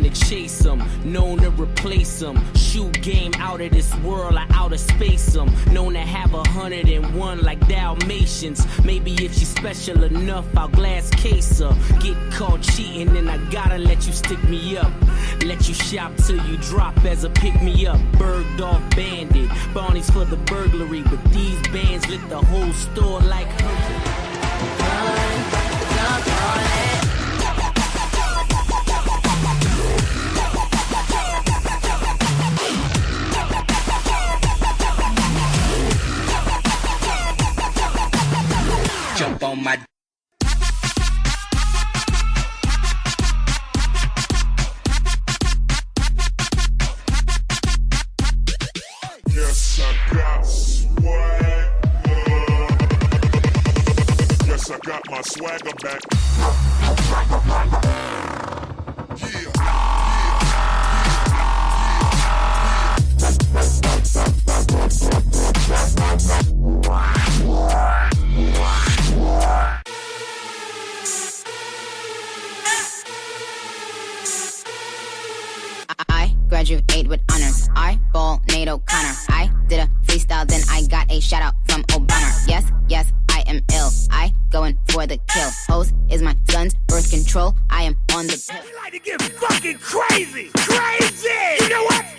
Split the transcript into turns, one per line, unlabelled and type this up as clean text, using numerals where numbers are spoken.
to chase them, known to replace them. Shoot game out of this world, I outer space them. Known to have 101 like Dalmatians. Maybe if she's special enough, I'll glass case her. Get caught cheating, and I gotta let you stick me up. Let you shop till you drop as a pick me up. Berged off bandit, Barney's for the burglary, but these bands lit the whole store like her.
Jump on my
Yes, I got swag. Yes, I got my swagger back.
I graduate with honors. I ball Nate O'Connor. I did a freestyle, then I got a shout out from Obama. Yes, yes, I am ill. I going for the kill. Host is my son's birth control. I am on the pill.
You like to get fucking crazy! Crazy! You know what?